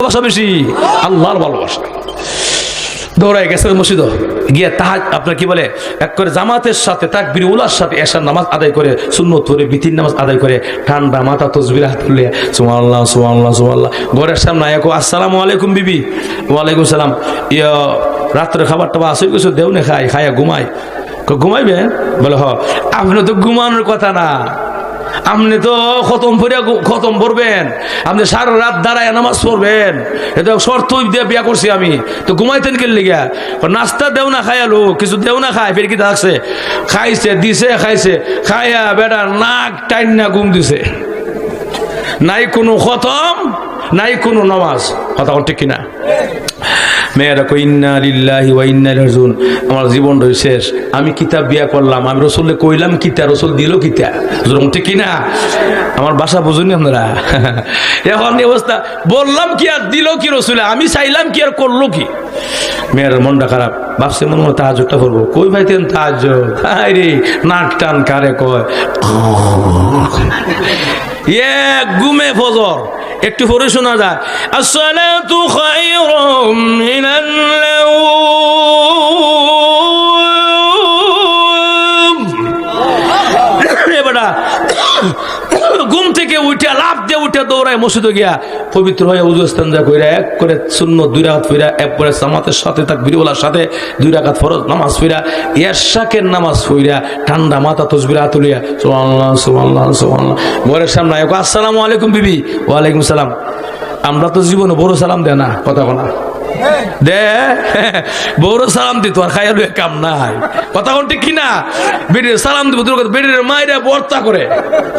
ভালোবাসা বেশি? আল্লাহর ভালোবাসা। দৌড়ায় গেছে মসজিদ গিয়ে তাহাজ আপনার কি বলে এক করে জামাতের সাথে তাকবীর উলার সাথে এশার নামাজ আদায় করে সুন্নত পড়ে বিতির নামাজ আদায় করে ঠান্ডা মাথা তসবির হাত তুলে সুবহানাল্লাহ সুবহানাল্লাহ সুবহানাল্লাহ। ঘরের সামনে আয়াকো আসসালামু আলাইকুম বিবি। ওয়ালাইকুম সালাম। ইয়া রাত্রে খাবার টাবার আসে কিছু দেও না খায়া ঘুমাই। ঘুমাইবে বলে হ আপনি তো ঘুমানোর কথা না, আপনি তো খতম পড়বেন, আপনি সারা রাত দাঁড়ায় নামাজ পড়বেন, এটা শর্ত দিয়ে বিয়া করছি আমি, তো ঘুমাইতেন কে লিগা? নাস্তা দেও না খায়ালো কিছু দেও না খায় ফের কি থাকছে খাইছে দিছে খাইছে খায়া বেটা নাক টাইন না ঘুম দিছে, নাই কোনো খতম নাই কোনো নামাজ। কথা ঠিক কিনা? মেয়েরা কই ইন্না লিল্লাহি ওয়া ইন্না ইলাইহি রাজিউন, আমার জীবন শেষ, আমি কিতাব বিয়া করলাম, আমি রসুলকে কইলাম কিতা, রসুল দিল কিতা, ঠিক কিনা? আমার বাসা বুঝুনি আপনারা? এখন এই অবস্থা, বললাম কি আর দিল কি রসুলে, আমি চাইলাম কি আর করলো কি? মেয়ের মনটা খারাপ, ভাবছে মনে মনে তাহাজ্জুদটা করবো, কই ভাইতেন তাহাজ্জুদ, হায় রে নাক টান কারে কয় ঘুমে ফজর একটু পরে শোনা যায় আসসালাতু খায়রুম মিনান নাওম। এবারে ঘুম থেকে উঠে লাফ দিয়ে উঠে দৌড়ায় মসজিদে গিয়া পবিত্র হয়ে ওযু ইস্তেঞ্জা কইরা এক করে সুন্নত 2 রাকাত পড়া, একবারে জামাতের সাথে তাকবীর ওয়ালার সাথে 2 রাকাত ফরজ নামাজ পড়া, ইশাকের নামাজ পড়া ঠান্ডা মাথা তাসবিহ তুলিয়া সুবহানাল্লাহ সুবহানাল্লাহ সুবহানাল্লাহ। ঘরের সামনে আয় আসসালামু আলাইকুম বিবি। ওয়ালাইকুম সালাম। আমরা তো জীবনে বড় সালাম দেয় না, কথা কোনা দে বড় সালাম দিত আর খাইয়া লুয়ে কাম নাই, কথা কোন ঠিক কিনা? বেডির সালাম দিব বেডির মাইরা বর্তা করে,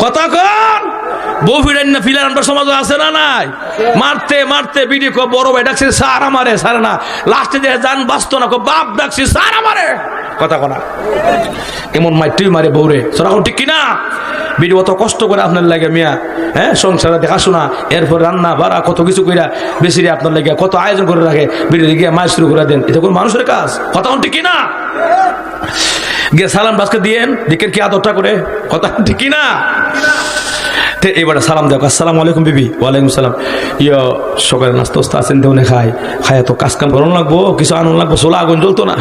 কথা কন বউ ফিরেন না ফিলার আমরা সমাজ আছে না নাই? মারতে মারতে বিডি কো বড় ভাই ডাকছে সারা মারে সারে না, লাস্টে যে জান বাঁচতো না কো বাপ ডাকছি সারা মারে, কথা কোনা এমন মাইটুই মারে বউরে, সারা ঠিক কিনা? বিডি অত কষ্ট করে আপনার লাগে মিয়া, হ্যাঁ সংসারে দেখাশোনা, এরপর রান্না বাড়া কত কিছু কইরা বেশি আপনার লাগে কত আয়োজন করে রাখে, বিডি গিয়ে মাছ শুরু করে দেন, এটা কোন মানুষের কাজ? কথা ঠিক কিনা? গিয়ে সালাম বাসকে দিয়েন দিকের কি আদরটা করে, কথা ঠিক কিনা? এবারে সালাম দেখো আসসালামু আলাইকুম বিবি। ওয়ালাইকুম সালাম। ইয়া সকালে নাস্তা ওস্তা আছেন দেওনে খায় খায় তো কাজ কাম করানো লাগবো, কিছু আনন্দ লাগবো, চোলা আগুন জ্বলতো না,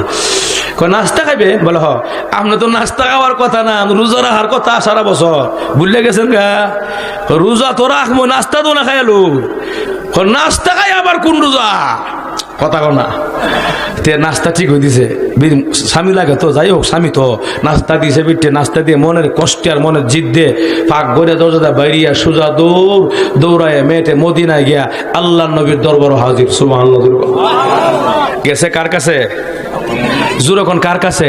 নাস্তা খাইবে বলে হ আপনি তো নাস্তা খাওয়ার কথা না, রোজা রাখার কথা সারা বছর ভুলে গেছেন গা, রোজা তো রাখবো নাস্তা তো না খাইলো, নাস্তা খাই আবার কোন রোজা, কথা কো না? তে নাস্তা ঠিক হয়ে দিছে, স্বামী লাগে তো যাই হোক স্বামী তো নাস্তা দিয়েছে, বিটে নাস্তা দিয়ে মনের কষ্টে আর মনের জিদ দিয়ে পাক গড়ে দরজা বাইরিয়া সোজা দৌড়ায় মেয়েটে মদিনায় গিয়া আল্লাহ নবীর দরবার হাজির। সুবহানাল্লাহ। গেছে কার কাছে? জুরকন কার কাছে?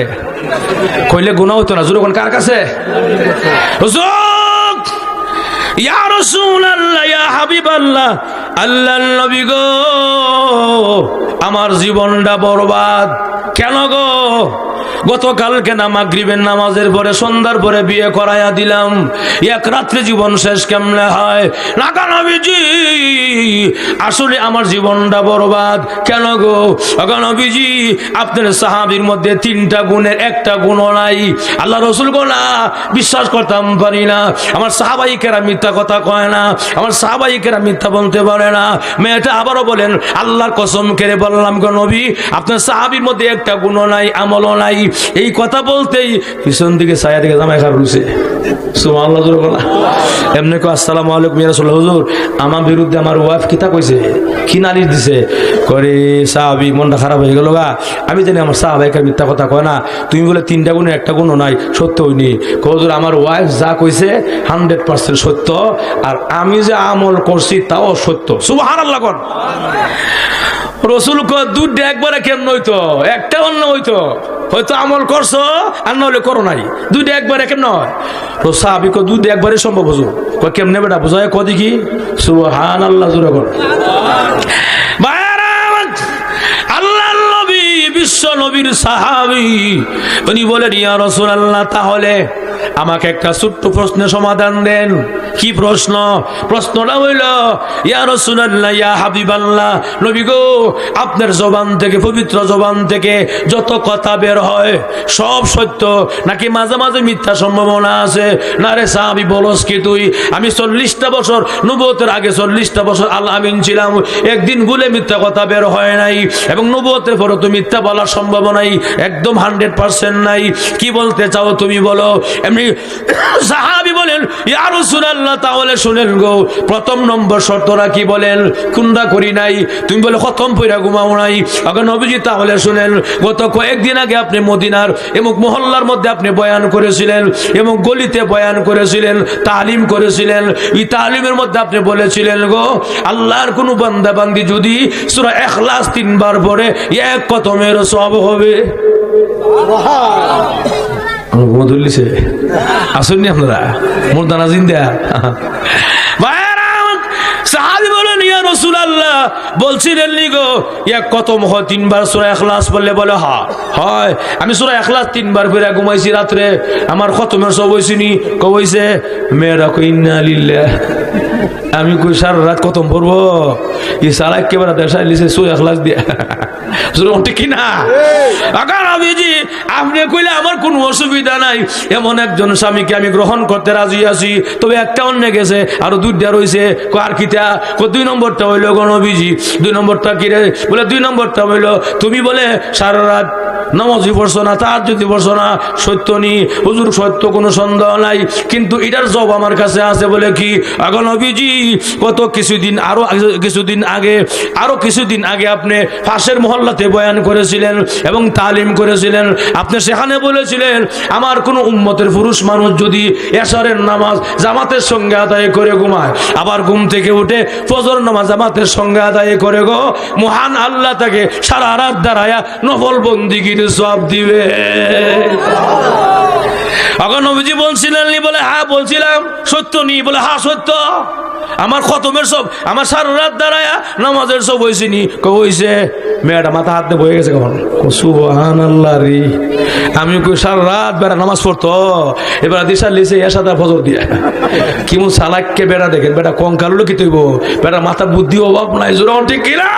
কইলে গুনাহ হতো না, জুরকন কার কাছে? ইয়া রাসূলুল্লাহ ইয়া হাবিবাল্লাহ, আল্লাহর নবী গো আমার জীবনটা বরবাদ কেন গো? গতকালকে না মাগরিবের নামাজের পরে সন্ধ্যার পরে বিয়ে করাইয়া দিলাম, এক রাত্রে জীবন শেষ কেমনে হয়? লাগা নবীজি আসলে আমার জীবনটা বরবাদ কেন গো? লাগা নবীজি আপনার সাহাবীর মধ্যে 3টা গুণের একটা গুণও নাই। আল্লাহ রাসূল গো না বিশ্বাস করতাম পারি না, আমার সাহাবাই কেরাম মিথ্যা কথা কয় না, আমার সাহাবাই কেরাম মিথ্যা বলতে পারে না। মেয়েটা আবারও বলেন আল্লাহর কসম করে বললাম গো নবী আপনার সাহাবীর মধ্যে একটা গুণও নাই আমলও নাই। এই কথা বলতেই পিছন দিকে ছায়া দিকে জামাই খারাপ হয়েছে। সুবহানাল্লাহ। এমনি কো আসসালামু আলাইকুম ইয়া রাসূলুল্লাহ, হুজুর আমার বিরুদ্ধে আমার ওয়াইফ কিতা কইছে, কি নালিশ দিছে? করে সাহাবী মনটা খারাপ হয়ে গেল গা, আমি জানি আমার সাহাবাইকে মিথ্যা কথা কয় না, তুমি বলে 3টা গুণের একটা গুণও নাই, সত্য হইনি। হুজুর আমার ওয়াইফ যা কইছে 100% সত্য, আর আমি যে আমল করছি তাও সত্য। সুবহানাল্লাহ। কোন রসুল দুধ একবারে কেমন হইতো? একটা অন্য হইতো, হয়তো আমল করছো আর নইলে করো নাই, 2টা একবারে কেমন হয়? সাহাবী দুধ একবারে সম্ভব। হুজুর কেমনে বেটা বুঝায় কদি কি? সুবহানাল্লাহ। জোরে কর। আল্লাহ নবী বিশ্ব নবীর সাহাবী, উনি বলেন ইয়া রাসূলুল্লাহ তাহলে আমাকে একটা ছোট্ট প্রশ্নের সমাধান দেন। কি প্রশ্ন? প্রশ্নটা হইল, ইয়া রাসূলুল্লাহ, ইয়া হাবিবাল্লাহ, নবী গো, আপনার জবান থেকে, পবিত্র জবান থেকে যত কথা বের হয় সব সত্য নাকি মাঝে মাঝে মিথ্যা সম্ভাবনা আছে? না রে সাহাবী, বলস কি তুই? আমি 40টা বছর নবুয়তের আগে 40টা বছর আল আমিন ছিলাম, একদিন ভুলে মিথ্যা কথা বের হয় নাই, এবং নবুয়তের পরে তো মিথ্যা বলার সম্ভাবনাই একদম 100% নাই। কি বলতে চাও তুমি বলো? এমনি সাহাবী বলেন, ইয়া রাসূলুল্লাহ, তাহলে শুনেন গো, প্রথম নম্বর শর্তরা কি বলেন? কুন্ডা করি নাই, তুমি বলে খতম পইরা ঘুমাও নাই। আগে নবীজি, তাহলে শুনেন, গত কয়েকদিন আগে আপনি মদিনার এমুক মহল্লার মধ্যে আপনি বয়ান করেছিলেন, এমুক গলিতে বয়ান করেছিলেন, তালিম করেছিলেন। এই তালিমের মধ্যে আপনি বলেছিলেন গো, আল্লাহর কোন বান্দা বান্দি যদি সূরা ইখলাস 3 বার পড়ে এক কতমের সওয়াব হবে। মধুল্লিছে আসেননি আপনারা? মুর্দানা জিন্দা সাহাবী বলেন, ইয়া রাসূলুল্লাহ, বলছিলেন নি গো এক কতম হয় 3 বার সূরা ইখলাস বললে? বলে হ্যাঁ হয়। আমি সূরা ইখলাস 3 বার পড়ে ঘুমাইছি রাত্রে, আমার খতমের সব হইছিনি। কইছে মেয়েরা, কই ইন্না লিল্লাহ। আমি কই সারা রাত খতম পড়বো? এই সালা একেবারে দেশাই লিছে সূরা ইখলাস দিয়া। ঠিক কিনা? আগার আবিজি, আপনি কইলে আমার কোনো অসুবিধা নাই, এমন একজন স্বামীকে আমি গ্রহণ করতে রাজি আছি, তবে একটা অন্য গেছে, আরো 2টা রয়েছে। আর কিটা? 2 নম্বরটা হইল গো নবীজি। 2 নম্বরটা কি রে? বলে 2 নম্বরটা হইল, তুমি বলে সারা রাত নামাজই পড়ছো না, তার যদি পড়ছো না। সত্য নি হুজুর, সত্য কোনো সন্দেহ নাই, কিন্তু এটার জব আমার কাছে আছে। বলে কি? আগে নবীজি, কত কিছুদিন আগে আপনি পাশের মহল্লাতে বয়ান করেছিলেন এবং তালিম করেছিলেন। আপনি সেখানে বলেছিলেন, আমার কোন উম্মতের পুরুষ মানুষ যদি এশারের নামাজ জামাতের সঙ্গে আদায় করে ঘুমায়, আবার ঘুম থেকে উঠে ফজর নামাজ জামাতের সঙ্গে আদায় করে গো, মহান আল্লাহ তাকে সারা রাত দাঁড়ায়া নফল বন্দিগির সওয়াব দিবে। এখন নবীজি বলছিলেন নি? বলে হ্যাঁ বলছিলাম। সত্য নি? বলে হ্যাঁ সত্য। আমার খতমের সব, আমার সারা রাত দাঁড়ায়া নামাজের সব হয়েছে নি? হয়েছে। মেয়েটা মাথা হাত দিয়ে বয়ে গেছে। কখন? সুবহানাল্লাহ রে, আমি কই সারা রাত বেড়া নামাজ পড়তো, এবার দিশা লিছে এসাদা ফজর দিয়া। কিমু সালাককে বেড়া দেখেন, বেটা কঙ্কালুলো কি তৈব, বেটা মাথা বুদ্ধি অভাব নাই। জোর ঠিক কিনা?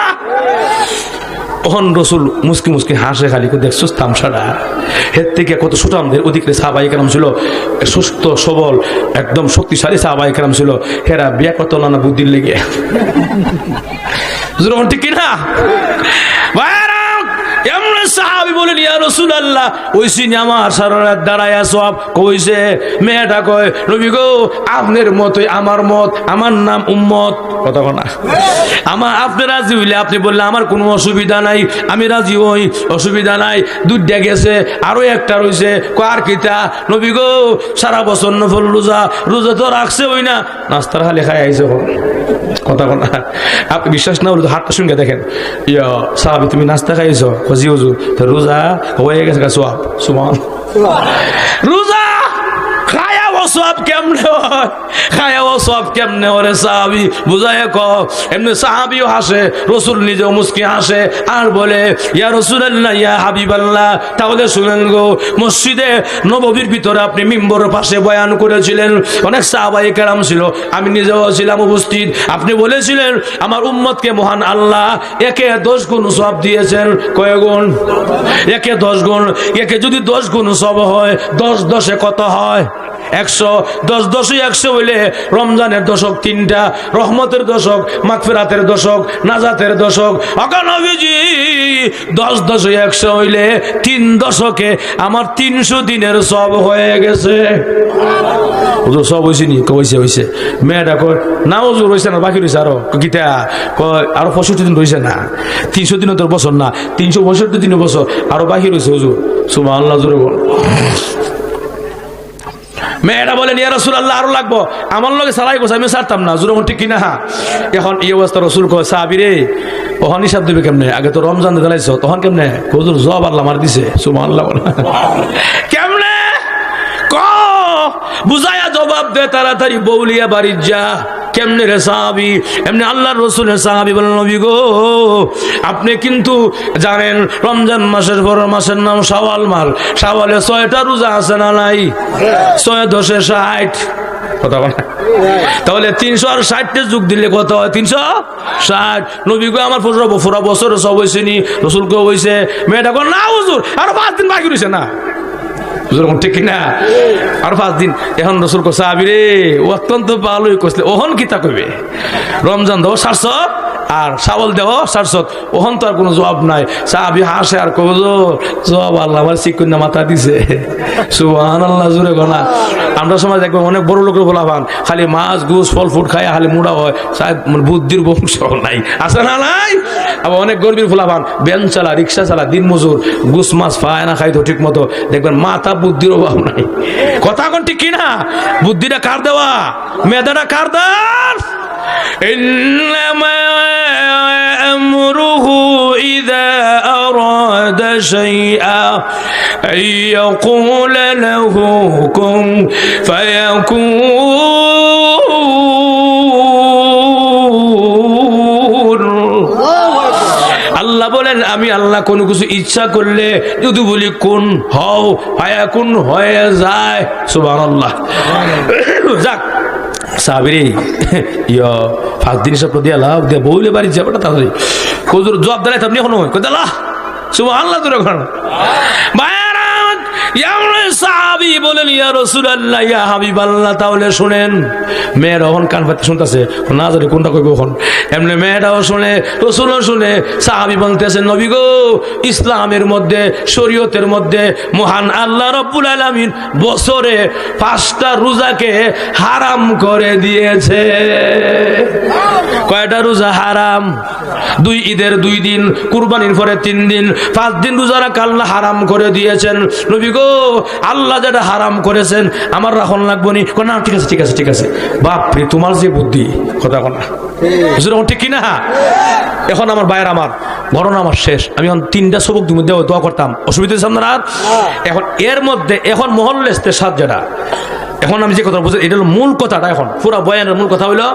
তখন রসুল মুসকি মুসকি হাসে, খালি দেখছো তামসাটা। এর থেকে কত সুঠামদের অধিকারী সাহাবায়ে কেরাম ছিল, সুস্থ সবল একদম শক্তিশালী সাহাবায়ে কেরাম ছিল, হেরা বিয়া করতো না বুদ্ধির লেগে। ঠিক কিনা? সাহাবী বলেন, ইয়া রাসূলুল্লাহ, ওইসি আমার সারা রাত দাঁড়ায়া সওয়াব। কইছে মেয়েটা, কয় নবী গো, আপনার মতই আমার মত, আমার নাম উম্মত। কথা না, আমার আপনি রাজি হইলে আপনি বললে আমার কোনো অসুবিধা নাই, আমি রাজি হই, অসুবিধা নাই। 2টা গেছে, আরো একটা রইছে। কার কিতা? নবী গো, সারা বছর নফল রোজা তো রাখছে, হই না, নাস্তার খালি খাই আইছে। কথা না, আপনি বিশ্বাস না হলে হাতটা শুনে দেখেন। ইয়া সাহাবী, তুমি নাস্তা খাইছো? জি হুজুর। রোজা হয়ে গেছে সওয়াব। সুবহানাল্লাহ। রোজা খায়া সওয়াব কেমনে হয়? খায়া সওয়াব কেমনে ওরে সাহাবী বুঝায় ক। এমনি সাহাবীও হাসে, রাসূল নিজেও মুস্কি হাসে, আর বলে, ইয়া রাসূলুল্লাহ, ইয়া হাবিবাল্লাহ, তাহলে শুনেন গো, মসজিদে নববীর ভিতরে আপনি মিম্বরের পাশে বয়ান করেছিলেন, অনেক সাহাবায়ে কেরাম ছিল, আমি নিজেও ছিলাম উপস্থিত। আপনি বলেছিলেন, আমার উম্মতকে মহান আল্লাহ একে 10 গুণ সওয়াব দিয়েছেন। কয় গুণ? একে 10 গুণ। একে যদি 10 গুণ সওয়াব হয়, 10 10 কত হয়? 100। 10 10 100 হইলে রমজানের দশক 3টা, রহমতের দশক, মাগফিরাতের দশক, নাজাতের দশক। নবীজি 10 10 100 হইলে 3 দশকে আমার 300 দিনের সব হয়ে গেছে। হুজুর সব হইছে নি? হইছে। মেয়েটা কয় না হুজুর, হইছে না, বাকি রইছে আরো। কিটা? কয় আরো 65 দিন রইছে না, 300 দিন তোর বছর না, 362 দিনের বছর আরো বাকি রইছে হুজুর। সুবহানাল্লাহ, জোরে বল। মেয়েটা বলেন, ইয়া রাসূলুল্লাহ, আরো লাগবো। আমার লগে সালাই গোছ, আমি ছাড়তাম না। জোরে ঠিক কিনা? এখন এই অবস্থা রসুল কয়, সাহাবী রে, তখন হিসাব দিবে কেমনে? আগে তো রমজান দিলাইছ, তখন কেমনে? হুজুর জব আল্লাহ মার দিছে। সুবহানাল্লাহ। কেমনে ক বুঝায়া জবাব দে, তাড়াতাড়ি বউলিয়া বাড়ি যা। কেমনে রে সাহাবী? এমনি আল্লাহর রাসূলের সাহাবী বলেন, নবী গো, আপনি কিন্তু জানেন রমজান মাসের পর মাসের নাম শাওয়াল মাস। শাওয়ালে 6টা রোজা আছে না নাই? 6 10 60। কথা বলে তাহলে 360 যুগ দিলে কত হয়? 360। নবী গো আমার পুরো বছর সব হয়েছে নি, রসুল কেউ হয়েছে। মেয়েটা কো না হুজুর আরো 5 দিন বাকি রয়েছে না, ঠিক না আর 5 দিন। এখন রসুল কো সাহাবী রে অত্যন্ত ভালোই কইলে ওহন কিতা কইবে, রমজান দাও 700 আর শাওয়াল দেও 700, ওহন তো আর কোনো জবাব নাই। সাহাবী হাসে আর কই জবাব আল্লাহ আমার চিকুন্না মাথা দিছে। সুবহানাল্লাহ, জোরে গনা। আমরা সমাজ দেখবেন অনেক বড় লোকের বলাবান খালি মাছ গুস ফল ফুট খায় খালি মুড়া হয়, মানে বুদ্ধির বংশ নাই, আছে না নাই? আবার অনেক গর্বির ফোলাবান ব্যান চালা, রিক্সা চালা, দিন মজুর, গুস মাছ পায় না, খাই তো ঠিক মতো, দেখবেন মাথা বুদ্ধির অভাব নাই। কথা কোন ঠিক কিনা? বুদ্ধিটা কার দেওয়া, মেধাটা কার দার? ইন্নামা আমরুহু ইযা আরাদা শাইআ আইয়াকুলা লাহু কুন ফায়াকুন। আল্লাহ বলেন আমি আল্লাহ কোনো কিছু ইচ্ছা করলে যদি বলি কোন হও, ফায়াকুন হয়ে যায়। সুবহানাল্লাহ। যাক সাহাবীরে 5 দিন সব দিয়ে লাভ দিয়ে বইলে বাড়ি যাবে না, তাহলে কোজুর জবাব দিলাই আপনি এখন কইতালা সুবহানাল্লাহ। তোর এখন সাহাবী বলেন ইয়া রাসূলুল্লাহ ইয়া হাবিবাল্লাহ, তাহলে শুনেন। মেয়েরা ওখান কান পাতে শুনতেছে, না জানি কোনটা কইব ওখান। এমনি মেয়েটাও শুনে, রাসূলও শুনে। সাহাবী বলতেছেন নবী গো, ইসলামের মধ্যে শরীয়তের মধ্যে মহান আল্লাহ রাব্বুল আলামিন বছরে 5টা রোজাকে হারাম করে দিয়েছে। কয়টা রোজা হারাম? 2 ঈদের 2 দিন, কুরবানির পরে 3 দিন, 5 দিন রোজা রাখা আল্লাহ হারাম করে দিয়েছেন। নবী গো, আল্লাহ যেটা হারাম করেছেন আমার রাখন লাগবো নি? না ঠিক আছে ঠিক আছে ঠিক আছে। বাপরে তোমার যে বুদ্ধি, কথা কন না ঠিক কিনা? এখন আমার বাইরে আমার ঘটনা আমার শেষ, আমি এখন 3টা সবক মধ্যে দোয়া করতাম, অসুবিধা হচ্ছে না। এখন এর মধ্যে এখন মহল্লেস্তে সাত যেটা, এখন আমি যে কথা বলছি এটা হলো মূল কথাটা। এখন পুরো বয়ানের মূল কথা হইলো